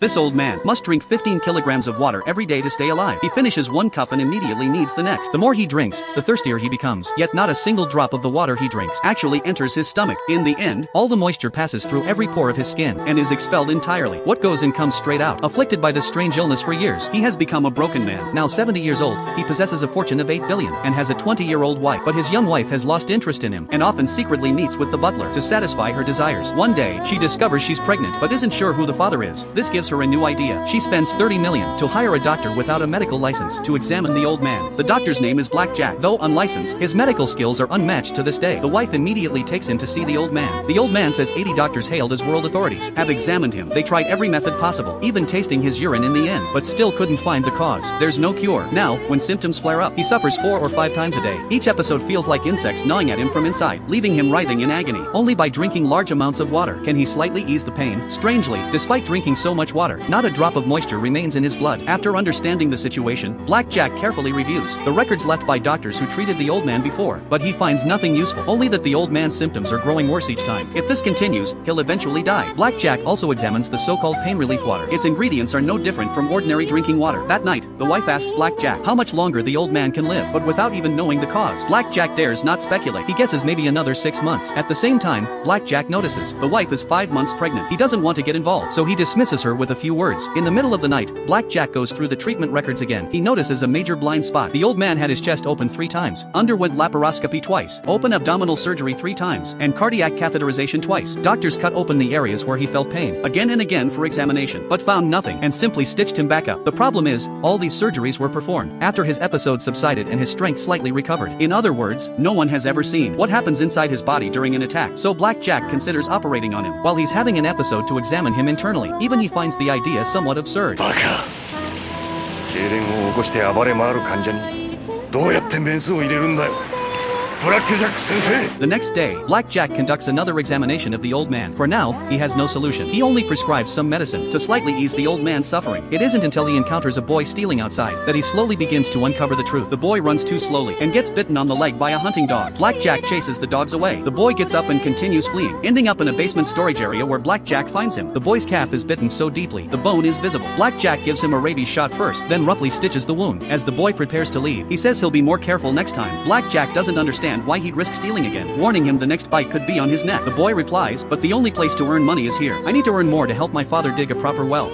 This old man must drink 15 kilograms of water every day to stay alive. He finishes one cup and immediately needs the next. The more he drinks, the thirstier he becomes. Yet not a single drop of the water he drinks actually enters his stomach. In the end, all the moisture passes through every pore of his skin and is expelled entirely. What goes in comes straight out. Afflicted by this strange illness for years, he has become a broken man. Now 70 years old, he possesses a fortune of 8 billion and has a 20-year-old wife. But his young wife has lost interest in him and often secretly meets with the butler to satisfy her desires. One day, she discovers she's pregnant but isn't sure who the father is. This gives her a new idea. She spends 30 million to hire a doctor without a medical license to examine the old man. The doctor's name is Blackjack. Though unlicensed, his medical skills are unmatched to this day. The wife immediately takes him to see the old man. The old man says 80 doctors hailed as world authorities have examined him. They tried every method possible, even tasting his urine in the end, but still couldn't find the cause. There's no cure. Now, when symptoms flare up, he suffers 4 or 5 times a day. Each episode feels like insects gnawing at him from inside, leaving him writhing in agony. Only by drinking large amounts of water can he slightly ease the pain. Strangely, despite drinking so much water, not a drop of moisture remains in his blood. After understanding the situation, Blackjack carefully reviews the records left by doctors who treated the old man before, but he finds nothing useful, only that the old man's symptoms are growing worse each time. If this continues, he'll eventually die. Blackjack also examines the so-called pain relief water. Its ingredients are no different from ordinary drinking water. That night, the wife asks Blackjack how much longer the old man can live, but without even knowing the cause. Blackjack dares not speculate. He guesses maybe another 6 months. At the same time, Blackjack notices the wife is 5 months pregnant. He doesn't want to get involved, so he dismisses her with a few words. In the middle of the night, Blackjack goes through the treatment records again. He notices a major blind spot. The old man had his chest opened 3 times, underwent laparoscopy twice, open abdominal surgery 3 times, and cardiac catheterization twice. Doctors cut open the areas where he felt pain again and again for examination, but found nothing and simply stitched him back up. The problem is, all these surgeries were performed after his episode subsided and his strength slightly recovered. In other words, no one has ever seen what happens inside his body during an attack, so Blackjack considers operating on him while he's having an episode to examine him internally. Even he finds the idea somewhat absurd. バカ。痙攣を起こして暴れ回る患者にどうやってメスを入れるんだよ。ブラックジャック先生。 The next day, Blackjack conducts another examination of the old man. For now, he has no solution. He only prescribes some medicine to slightly ease the old man's suffering. It isn't until he encounters a boy stealing outside that he slowly begins to uncover the truth. The boy runs too slowly and gets bitten on the leg by a hunting dog. Blackjack chases the dogs away. The boy gets up and continues fleeing, ending up in a basement storage area where Blackjack finds him. The boy's calf is bitten so deeply, the bone is visible. Blackjack gives him a rabies shot first, then roughly stitches the wound. As the boy prepares to leave, he says he'll be more careful next time. Blackjack doesn't understand why he'd risk stealing again, warning him the next bite could be on his neck. The boy replies, but the only place to earn money is here. I need to earn more to help my father dig a proper well.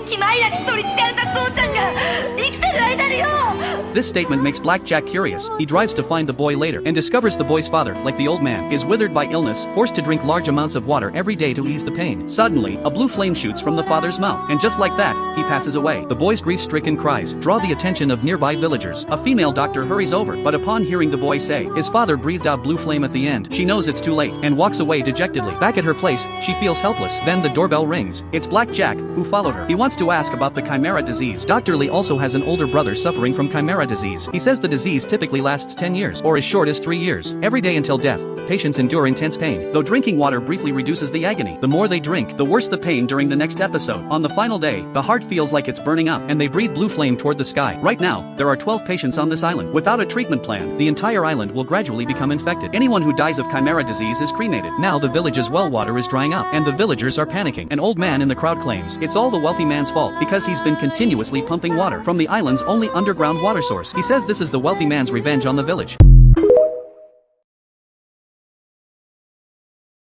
This statement makes Blackjack curious. He drives to find the boy later and discovers the boy's father, like the old man, is withered by illness, forced to drink large amounts of water every day to ease the pain. Suddenly, a blue flame shoots from the father's mouth, and just like that, he passes away. The boy's grief-stricken cries draw the attention of nearby villagers. A female doctor hurries over, but upon hearing the boy say his father breathed out blue flame at the end, she knows it's too late and walks away dejectedly. Back at her place, she feels helpless. Then the doorbell rings. It's Blackjack, who followed her. He wants to ask about the chimera disease. Dr. Lee also has an older brother suffering from chimera disease. He says the disease typically lasts 10 years, or as short as 3 years. Every day until death, patients endure intense pain, though drinking water briefly reduces the agony. The more they drink, the worse the pain during the next episode. On the final day, the heart feels like it's burning up, and they breathe blue flame toward the sky. Right now, there are 12 patients on this island. Without a treatment plan, the entire island will gradually become infected. Anyone who dies of chimera disease is cremated. Now the village's well water is drying up, and the villagers are panicking. An old man in the crowd claims it's all the wealthy man's fault because he's been continuously pumping water from the island's only underground water source. He says this is the wealthy man's revenge on the village.